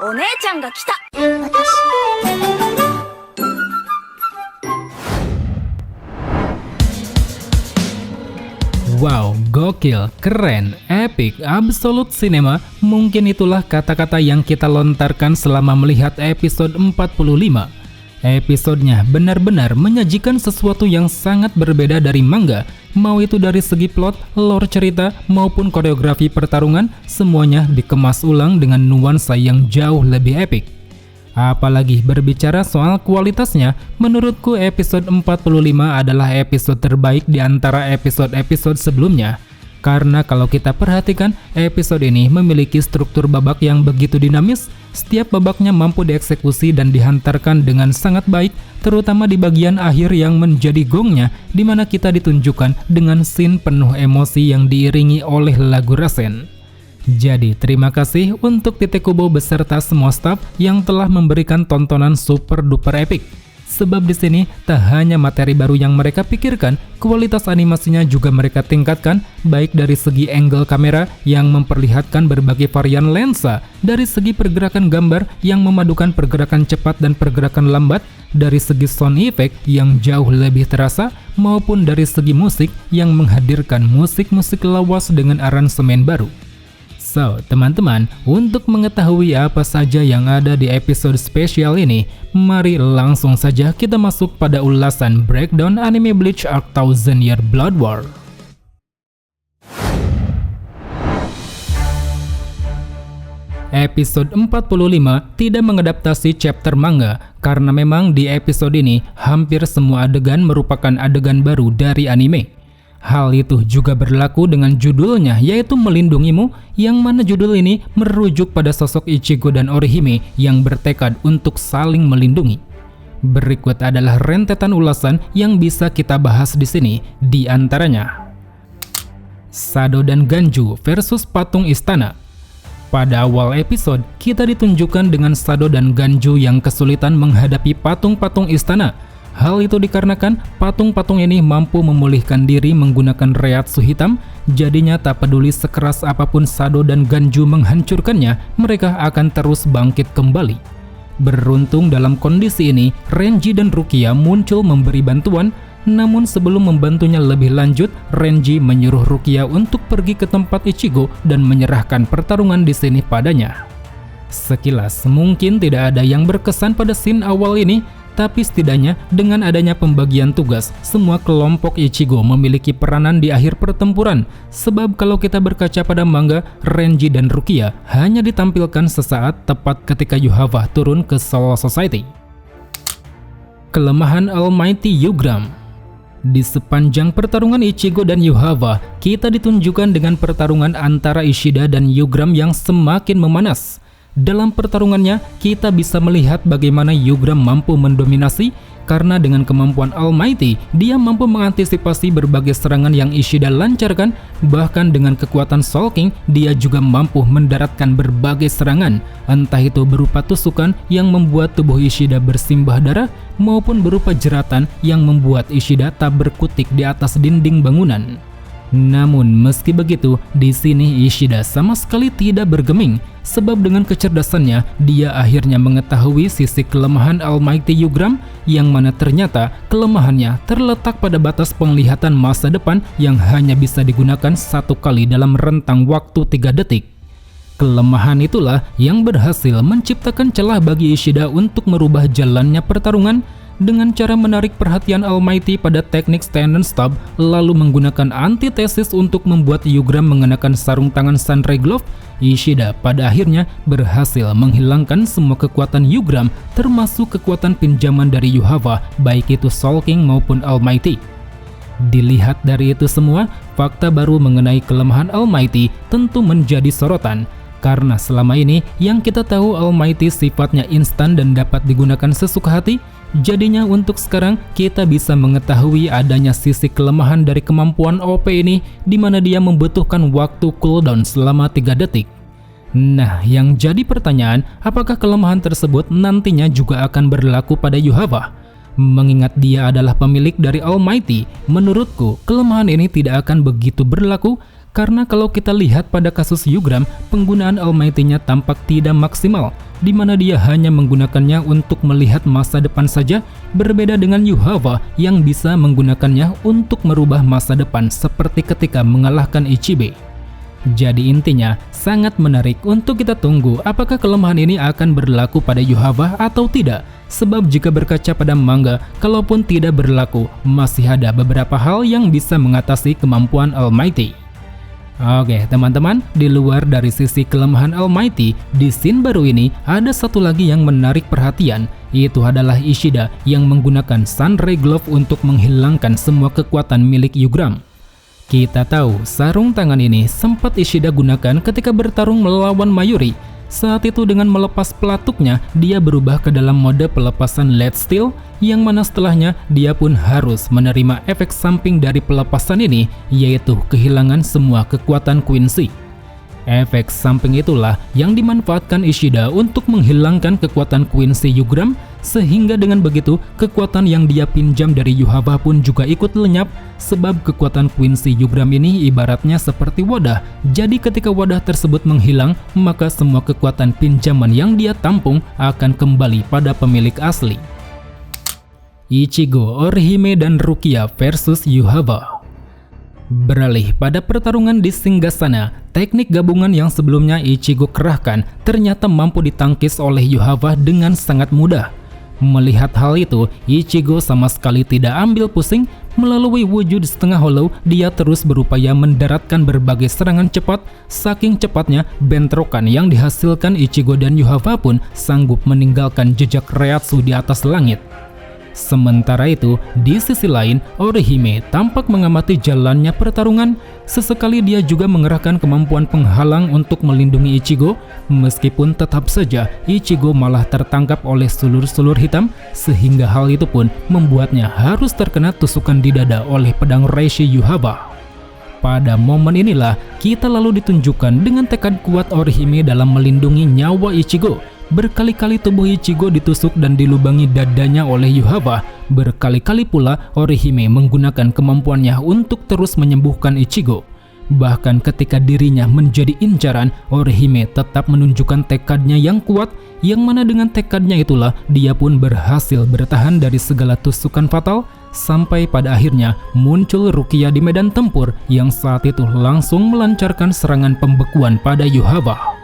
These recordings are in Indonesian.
お姉ちゃんが来た。Wow, gokil, keren, epic, absolute cinema. Mungkin itulah kata-kata yang kita lontarkan selama melihat episode 45. Episodenya benar-benar menyajikan sesuatu yang sangat berbeda dari manga. Mau itu dari segi plot, lore cerita, maupun koreografi pertarungan, semuanya dikemas ulang dengan nuansa yang jauh lebih epic. Apalagi berbicara soal kualitasnya, menurutku episode 45 adalah episode terbaik di antara episode-episode sebelumnya. Karena kalau kita perhatikan, episode ini memiliki struktur babak yang begitu dinamis. Setiap babaknya mampu dieksekusi dan dihantarkan dengan sangat baik, terutama di bagian akhir yang menjadi gongnya, di mana kita ditunjukkan dengan scene penuh emosi yang diiringi oleh lagu Rasen. Jadi, terima kasih untuk Tite Kubo beserta semua staf yang telah memberikan tontonan super duper epic. Sebab di sini tak hanya materi baru yang mereka pikirkan, kualitas animasinya juga mereka tingkatkan, baik dari segi angle kamera yang memperlihatkan berbagai varian lensa, dari segi pergerakan gambar yang memadukan pergerakan cepat dan pergerakan lambat, dari segi sound effect yang jauh lebih terasa, maupun dari segi musik yang menghadirkan musik-musik lawas dengan aransemen baru. So, teman-teman, untuk mengetahui apa saja yang ada di episode spesial ini, mari langsung saja kita masuk pada ulasan breakdown anime Bleach Arc Thousand Year Blood War. Episode 45 tidak mengadaptasi chapter manga, karena memang di episode ini hampir semua adegan merupakan adegan baru dari anime. Hal itu juga berlaku dengan judulnya, yaitu Melindungimu, yang mana judul ini merujuk pada sosok Ichigo dan Orihime yang bertekad untuk saling melindungi. Berikut adalah rentetan ulasan yang bisa kita bahas di sini, di antaranya Sado dan Ganju versus Patung Istana. Pada awal episode, kita ditunjukkan dengan Sado dan Ganju yang kesulitan menghadapi patung-patung istana. Hal itu dikarenakan patung-patung ini mampu memulihkan diri menggunakan Reiatsu hitam, jadinya tak peduli sekeras apapun Sado dan Ganju menghancurkannya, mereka akan terus bangkit kembali. Beruntung dalam kondisi ini, Renji dan Rukia muncul memberi bantuan, namun sebelum membantunya lebih lanjut, Renji menyuruh Rukia untuk pergi ke tempat Ichigo dan menyerahkan pertarungan di sini padanya. Sekilas mungkin tidak ada yang berkesan pada scene awal ini, tapi setidaknya dengan adanya pembagian tugas, semua kelompok Ichigo memiliki peranan di akhir pertempuran. Sebab kalau kita berkaca pada manga, Renji dan Rukia hanya ditampilkan sesaat tepat ketika Yuhava turun ke Soul Society. Kelemahan Almighty Yugram. Di sepanjang pertarungan Ichigo dan Yuhava, kita ditunjukkan dengan pertarungan antara Ishida dan Yugram yang semakin memanas. Dalam pertarungannya, kita bisa melihat bagaimana Yugram mampu mendominasi, karena dengan kemampuan Almighty, dia mampu mengantisipasi berbagai serangan yang Ishida lancarkan. Bahkan dengan kekuatan Soul King, dia juga mampu mendaratkan berbagai serangan, entah itu berupa tusukan yang membuat tubuh Ishida bersimbah darah, maupun berupa jeratan yang membuat Ishida tak berkutik di atas dinding bangunan. Namun meski begitu, di sini Ishida sama sekali tidak bergeming, sebab dengan kecerdasannya dia akhirnya mengetahui sisi kelemahan Almighty Yugram, yang mana ternyata kelemahannya terletak pada batas penglihatan masa depan yang hanya bisa digunakan satu kali dalam rentang waktu 3 detik. Kelemahan itulah yang berhasil menciptakan celah bagi Ishida untuk merubah jalannya pertarungan dengan cara menarik perhatian Almighty pada teknik stand and stop, lalu menggunakan antitesis untuk membuat Yugram mengenakan sarung tangan Sunray Glove. Ishida pada akhirnya berhasil menghilangkan semua kekuatan Yugram, termasuk kekuatan pinjaman dari Yuhava, baik itu Soul King maupun Almighty. Dilihat dari itu semua, fakta baru mengenai kelemahan Almighty tentu menjadi sorotan. Karena selama ini yang kita tahu Almighty sifatnya instan dan dapat digunakan sesuka hati, jadinya untuk sekarang kita bisa mengetahui adanya sisi kelemahan dari kemampuan OP ini, di mana dia membutuhkan waktu cooldown selama 3 detik. Nah, yang jadi pertanyaan, apakah kelemahan tersebut nantinya juga akan berlaku pada Yuhava? Mengingat dia adalah pemilik dari Almighty, menurutku kelemahan ini tidak akan begitu berlaku. Karena kalau kita lihat pada kasus Yugram, penggunaan Almighty-nya tampak tidak maksimal. di mana dia hanya menggunakannya untuk melihat masa depan saja, berbeda dengan Yuhava yang bisa menggunakannya untuk merubah masa depan seperti ketika mengalahkan Ichibe. Jadi intinya sangat menarik untuk kita tunggu apakah kelemahan ini akan berlaku pada Yuhava atau tidak. Sebab jika berkaca pada manga, kalaupun tidak berlaku, masih ada beberapa hal yang bisa mengatasi kemampuan All Mighty. Oke teman-teman, di luar dari sisi kelemahan All Mighty, di scene baru ini ada satu lagi yang menarik perhatian, yaitu adalah Ishida yang menggunakan Sunray Glove untuk menghilangkan semua kekuatan milik Yugram. Kita tahu sarung tangan ini sempat Ishida gunakan ketika bertarung melawan Mayuri. Saat itu dengan melepas pelatuknya, dia berubah ke dalam mode pelepasan Lead Steel, yang mana setelahnya dia pun harus menerima efek samping dari pelepasan ini, yaitu kehilangan semua kekuatan Quincy. Efek samping itulah yang dimanfaatkan Ishida untuk menghilangkan kekuatan Quincy Yugram, sehingga dengan begitu kekuatan yang dia pinjam dari Yuhava pun juga ikut lenyap, sebab kekuatan Quincy Yugram ini ibaratnya seperti wadah. Jadi ketika wadah tersebut menghilang, maka semua kekuatan pinjaman yang dia tampung akan kembali pada pemilik asli. Ichigo, Orihime, dan Rukia versus Yuhava. Beralih pada pertarungan di Singgasana, teknik gabungan yang sebelumnya Ichigo kerahkan ternyata mampu ditangkis oleh Yuhava dengan sangat mudah. Melihat hal itu, Ichigo sama sekali tidak ambil pusing. Melalui wujud setengah hollow, dia terus berupaya mendaratkan berbagai serangan cepat. Saking cepatnya, bentrokan yang dihasilkan Ichigo dan Yuhava pun sanggup meninggalkan jejak Reiatsu di atas langit. Sementara itu, di sisi lain, Orihime tampak mengamati jalannya pertarungan. Sesekali dia juga mengerahkan kemampuan penghalang untuk melindungi Ichigo. Meskipun tetap saja Ichigo malah tertangkap oleh sulur-sulur hitam, sehingga hal itu pun membuatnya harus terkena tusukan di dada oleh pedang Reishi Yuhava. Pada momen inilah kita lalu ditunjukkan dengan tekad kuat Orihime dalam melindungi nyawa Ichigo. Berkali-kali tubuh Ichigo ditusuk dan dilubangi dadanya oleh Yuhava. Berkali-kali pula Orihime menggunakan kemampuannya untuk terus menyembuhkan Ichigo. Bahkan ketika dirinya menjadi incaran, Orihime tetap menunjukkan tekadnya yang kuat, yang mana dengan tekadnya itulah dia pun berhasil bertahan dari segala tusukan fatal, sampai pada akhirnya muncul Rukia di medan tempur yang saat itu langsung melancarkan serangan pembekuan pada Yuhava.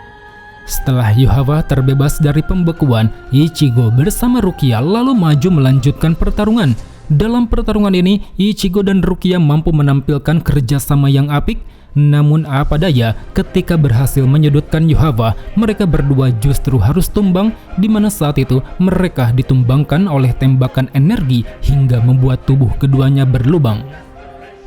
Setelah Yuhava terbebas dari pembekuan, Ichigo bersama Rukia lalu maju melanjutkan pertarungan. Dalam pertarungan ini, Ichigo dan Rukia mampu menampilkan kerjasama yang apik. Namun apa daya, ketika berhasil menyudutkan Yuhava, mereka berdua justru harus tumbang, di mana saat itu mereka ditumbangkan oleh tembakan energi hingga membuat tubuh keduanya berlubang.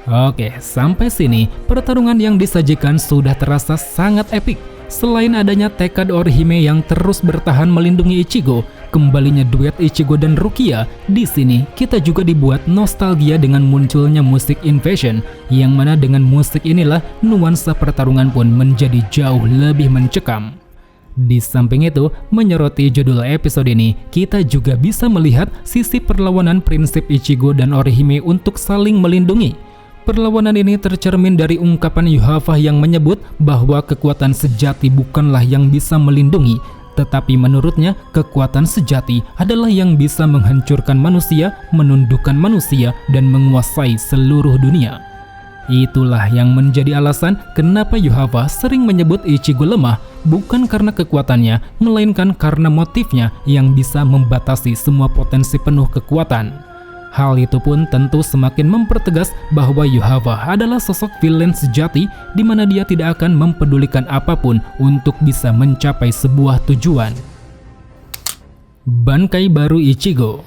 Oke, sampai sini pertarungan yang disajikan sudah terasa sangat epik. Selain adanya tekad Orihime yang terus bertahan melindungi Ichigo, kembalinya duet Ichigo dan Rukia, di sini kita juga dibuat nostalgia dengan munculnya musik Invasion, yang mana dengan musik inilah nuansa pertarungan pun menjadi jauh lebih mencekam. Di samping itu, menyoroti judul episode ini, kita juga bisa melihat sisi perlawanan prinsip Ichigo dan Orihime untuk saling melindungi. Perlawanan ini tercermin dari ungkapan Yuhava yang menyebut bahwa kekuatan sejati bukanlah yang bisa melindungi, tetapi menurutnya kekuatan sejati adalah yang bisa menghancurkan manusia, menundukkan manusia, dan menguasai seluruh dunia. Itulah yang menjadi alasan kenapa Yuhava sering menyebut Ichigo lemah, bukan karena kekuatannya, melainkan karena motifnya yang bisa membatasi semua potensi penuh kekuatan. Hal itu pun tentu semakin mempertegas bahwa Yuhava adalah sosok villain sejati, di mana dia tidak akan mempedulikan apapun untuk bisa mencapai sebuah tujuan. Bankai baru Ichigo.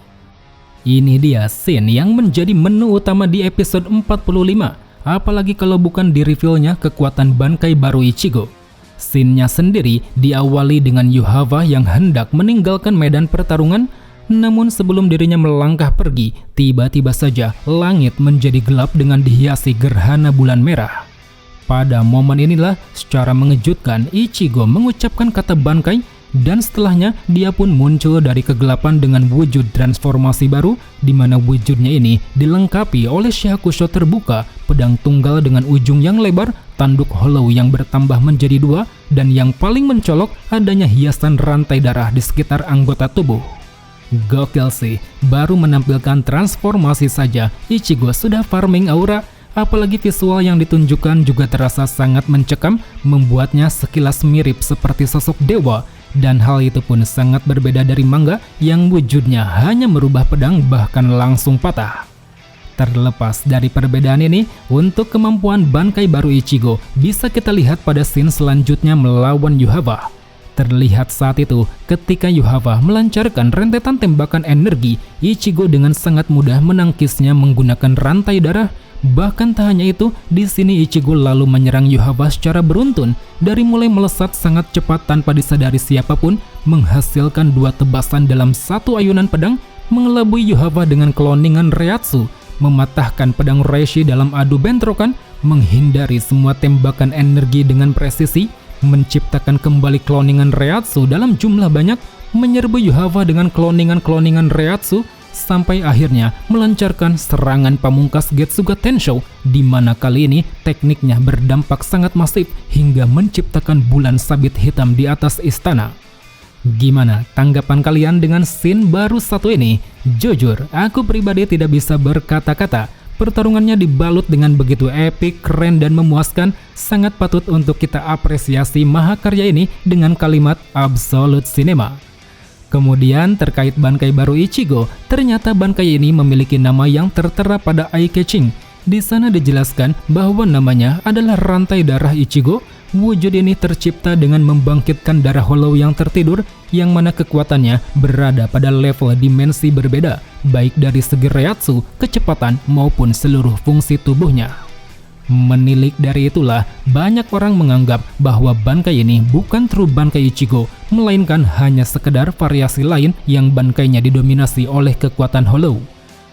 Ini dia scene yang menjadi menu utama di episode 45, apalagi kalau bukan di reveal-nya kekuatan bankai baru Ichigo. Scene-nya sendiri diawali dengan Yuhava yang hendak meninggalkan medan pertarungan. Namun sebelum dirinya melangkah pergi, tiba-tiba saja langit menjadi gelap dengan dihiasi gerhana bulan merah. Pada momen inilah, secara mengejutkan Ichigo mengucapkan kata bankai, dan setelahnya dia pun muncul dari kegelapan dengan wujud transformasi baru, di mana wujudnya ini dilengkapi oleh Shakusho terbuka, pedang tunggal dengan ujung yang lebar, tanduk hollow yang bertambah menjadi 2, dan yang paling mencolok adanya hiasan rantai darah di sekitar anggota tubuh. Gokil sih, baru menampilkan transformasi saja Ichigo sudah farming aura, apalagi visual yang ditunjukkan juga terasa sangat mencekam, membuatnya sekilas mirip seperti sosok dewa. Dan hal itu pun sangat berbeda dari manga yang wujudnya hanya merubah pedang bahkan langsung patah. Terlepas dari perbedaan ini, untuk kemampuan Bankai baru Ichigo bisa kita lihat pada scene selanjutnya melawan Yuhava. Terlihat saat itu ketika Yuhava melancarkan rentetan tembakan energi, Ichigo dengan sangat mudah menangkisnya menggunakan rantai darah. Bahkan tak hanya itu, di sini Ichigo lalu menyerang Yuhava secara beruntun, dari mulai melesat sangat cepat tanpa disadari siapapun, menghasilkan 2 tebasan dalam satu ayunan pedang, mengelabui Yuhava dengan kloningan Reiatsu, mematahkan pedang Reishi dalam adu bentrokan, menghindari semua tembakan energi dengan presisi, menciptakan kembali kloningan Reiatsu dalam jumlah banyak, menyerbu Yuhava dengan kloningan Reiatsu, sampai akhirnya melancarkan serangan pamungkas Getsuga Tensho, di mana kali ini tekniknya berdampak sangat masif hingga menciptakan bulan sabit hitam di atas istana. Gimana tanggapan kalian dengan scene baru satu ini? Jujur, aku pribadi tidak bisa berkata-kata. Pertarungannya dibalut dengan begitu epik, keren, dan memuaskan, sangat patut untuk kita apresiasi mahakarya ini dengan kalimat absolute cinema. Kemudian terkait Bankai baru Ichigo, ternyata Bankai ini memiliki nama yang tertera pada eye catching. Di sana dijelaskan bahwa namanya adalah rantai darah Ichigo. Wujud ini tercipta dengan membangkitkan darah hollow yang tertidur, yang mana kekuatannya berada pada level dimensi berbeda, baik dari segi Reiatsu, kecepatan, maupun seluruh fungsi tubuhnya. Menilik dari itulah, banyak orang menganggap bahwa Bankai ini bukan true Bankai Ichigo, melainkan hanya sekedar variasi lain yang bankainya didominasi oleh kekuatan hollow.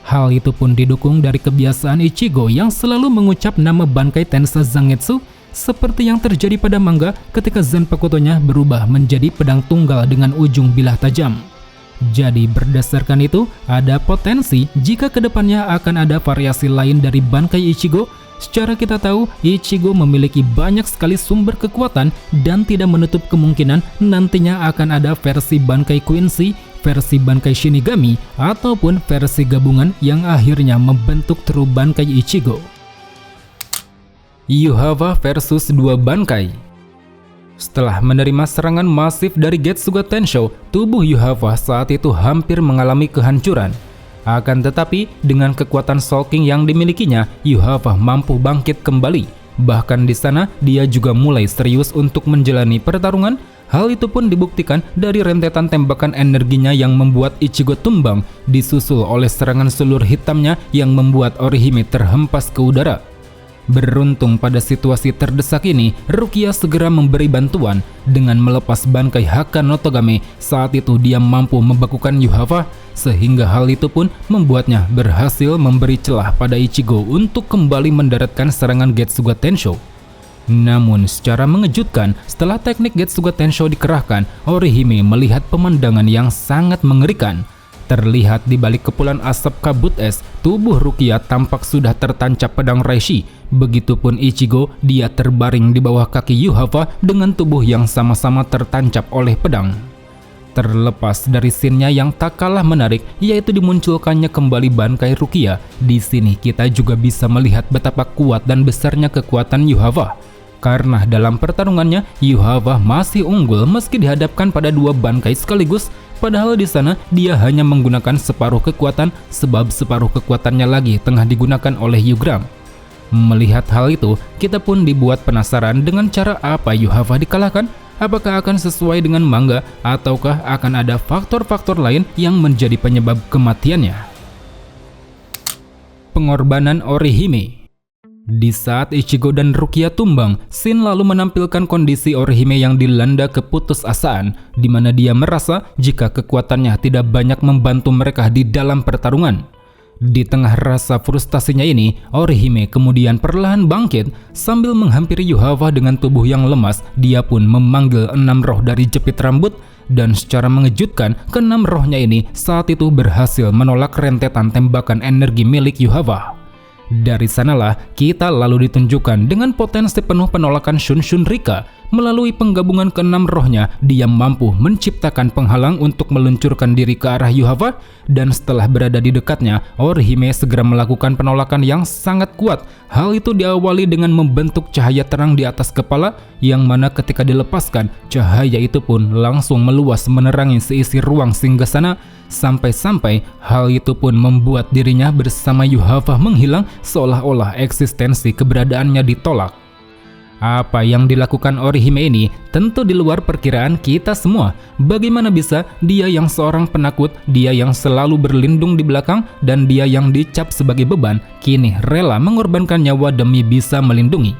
Hal itu pun didukung dari kebiasaan Ichigo yang selalu mengucap nama Bankai Tensa Zangetsu, seperti yang terjadi pada manga ketika Zanpakutonya berubah menjadi pedang tunggal dengan ujung bilah tajam. Jadi berdasarkan itu, ada potensi jika kedepannya akan ada variasi lain dari Bankai Ichigo. Secara kita tahu, Ichigo memiliki banyak sekali sumber kekuatan dan tidak menutup kemungkinan nantinya akan ada versi Bankai Quincy, versi Bankai Shinigami, ataupun versi gabungan yang akhirnya membentuk true Bankai Ichigo. Yuhava versus 2 Bankai. Setelah menerima serangan masif dari Getsuga Tensho, tubuh Yuhava saat itu hampir mengalami kehancuran. Akan tetapi, dengan kekuatan Soul King yang dimilikinya, Yuhava mampu bangkit kembali. Bahkan di sana, dia juga mulai serius untuk menjalani pertarungan. Hal itu pun dibuktikan dari rentetan tembakan energinya yang membuat Ichigo tumbang, disusul oleh serangan sulur hitamnya yang membuat Orihime terhempas ke udara. Beruntung pada situasi terdesak ini, Rukia segera memberi bantuan dengan melepas Bankai Haka no Togame. Saat itu dia mampu membekukan Yuhava, sehingga hal itu pun membuatnya berhasil memberi celah pada Ichigo untuk kembali mendaratkan serangan Getsuga Tensho. Namun secara mengejutkan, setelah teknik Getsuga Tensho dikerahkan, Orihime melihat pemandangan yang sangat mengerikan. Terlihat di balik kepulan asap kabut es, tubuh Rukia tampak sudah tertancap pedang Reishi. Begitupun Ichigo, dia terbaring di bawah kaki Yuhava dengan tubuh yang sama-sama tertancap oleh pedang. Terlepas dari scene-nya yang tak kalah menarik, yaitu dimunculkannya kembali Bankai Rukia, di sini kita juga bisa melihat betapa kuat dan besarnya kekuatan Yuhava. Karena dalam pertarungannya, Yuhava masih unggul meski dihadapkan pada 2 Bankai sekaligus. Padahal di sana dia hanya menggunakan separuh kekuatan, sebab separuh kekuatannya lagi tengah digunakan oleh Yugram. Melihat hal itu, kita pun dibuat penasaran dengan cara apa Yuhava dikalahkan. Apakah akan sesuai dengan manga, ataukah akan ada faktor-faktor lain yang menjadi penyebab kematiannya? Pengorbanan Orihime. Di saat Ichigo dan Rukia tumbang, Shin lalu menampilkan kondisi Orihime yang dilanda keputusasaan, di mana dia merasa jika kekuatannya tidak banyak membantu mereka di dalam pertarungan. Di tengah rasa frustasinya ini, Orihime kemudian perlahan bangkit sambil menghampiri Yuhava dengan tubuh yang lemas. Dia pun memanggil 6 roh dari jepit rambut, dan secara mengejutkan, ke-6 rohnya ini saat itu berhasil menolak rentetan tembakan energi milik Yuhava. Dari sanalah kita lalu ditunjukkan dengan potensi penuh penolakan Shun Shun Rika. Melalui penggabungan keenam rohnya, dia mampu menciptakan penghalang untuk meluncurkan diri ke arah Yuhava, dan setelah berada di dekatnya, Orihime segera melakukan penolakan yang sangat kuat. Hal itu diawali dengan membentuk cahaya terang di atas kepala, yang mana ketika dilepaskan, cahaya itu pun langsung meluas menerangi seisi ruang singgasana, sampai-sampai hal itu pun membuat dirinya bersama Yuhava menghilang seolah-olah eksistensi keberadaannya ditolak. Apa yang dilakukan Orihime ini tentu di luar perkiraan kita semua. Bagaimana bisa dia yang seorang penakut, dia yang selalu berlindung di belakang, dan dia yang dicap sebagai beban, kini rela mengorbankan nyawa demi bisa melindungi.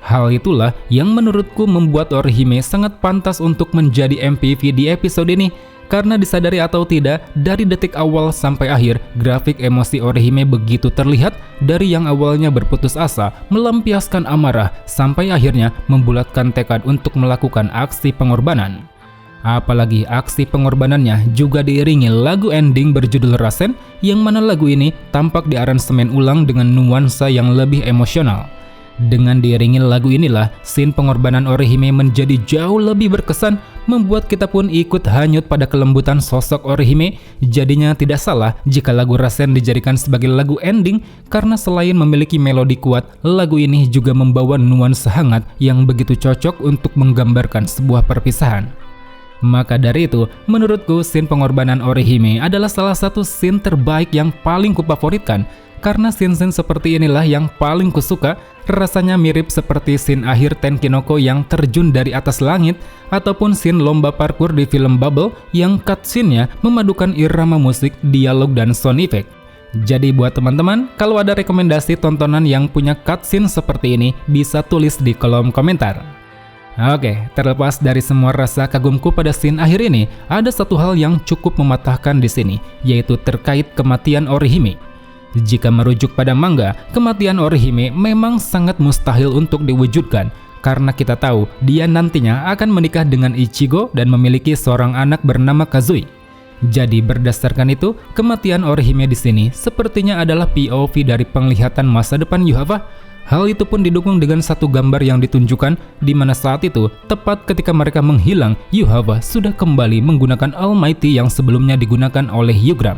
Hal itulah yang menurutku membuat Orihime sangat pantas untuk menjadi MPV di episode ini. Karena disadari atau tidak, dari detik awal sampai akhir, grafik emosi Orihime begitu terlihat, dari yang awalnya berputus asa, melampiaskan amarah, sampai akhirnya membulatkan tekad untuk melakukan aksi pengorbanan. Apalagi aksi pengorbanannya juga diiringi lagu ending berjudul Rasen, yang mana lagu ini tampak diaransemen ulang dengan nuansa yang lebih emosional. Dengan diiringi lagu inilah, scene pengorbanan Orihime menjadi jauh lebih berkesan, membuat kita pun ikut hanyut pada kelembutan sosok Orihime. Jadinya tidak salah jika lagu Rasen dijadikan sebagai lagu ending, karena selain memiliki melodi kuat, lagu ini juga membawa nuansa hangat yang begitu cocok untuk menggambarkan sebuah perpisahan. Maka dari itu, menurutku scene pengorbanan Orihime adalah salah satu scene terbaik yang paling kupavoritkan. Karena scene-scene seperti inilah yang paling kusuka, rasanya mirip seperti scene akhir Tenkinoko yang terjun dari atas langit, ataupun scene lomba parkour di film Bubble yang cutscene-nya memadukan irama musik, dialog, dan sound effect. Jadi buat teman-teman, kalau ada rekomendasi tontonan yang punya cutscene seperti ini, bisa tulis di kolom komentar. Oke, terlepas dari semua rasa kagumku pada scene akhir ini, ada satu hal yang cukup mematahkan di sini, yaitu terkait kematian Orihime. Jika merujuk pada manga, kematian Orihime memang sangat mustahil untuk diwujudkan, karena kita tahu dia nantinya akan menikah dengan Ichigo dan memiliki seorang anak bernama Kazui. Jadi berdasarkan itu, kematian Orihime di sini sepertinya adalah POV dari penglihatan masa depan Yuhava. Hal itu pun didukung dengan satu gambar yang ditunjukkan, di mana saat itu, tepat ketika mereka menghilang, Yuhava sudah kembali menggunakan Almighty yang sebelumnya digunakan oleh Yugram.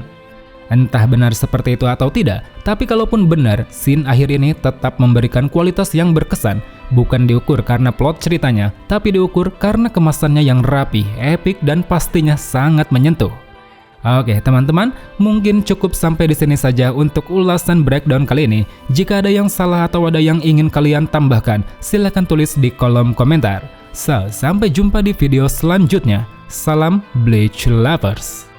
Entah benar seperti itu atau tidak, tapi kalaupun benar, scene akhir ini tetap memberikan kualitas yang berkesan, bukan diukur karena plot ceritanya, tapi diukur karena kemasannya yang rapi, epic, dan pastinya sangat menyentuh. Oke teman-teman, mungkin cukup sampai di sini saja untuk ulasan breakdown kali ini. Jika ada yang salah atau ada yang ingin kalian tambahkan, silahkan tulis di kolom komentar. So, sampai jumpa di video selanjutnya. Salam Bleach Lovers.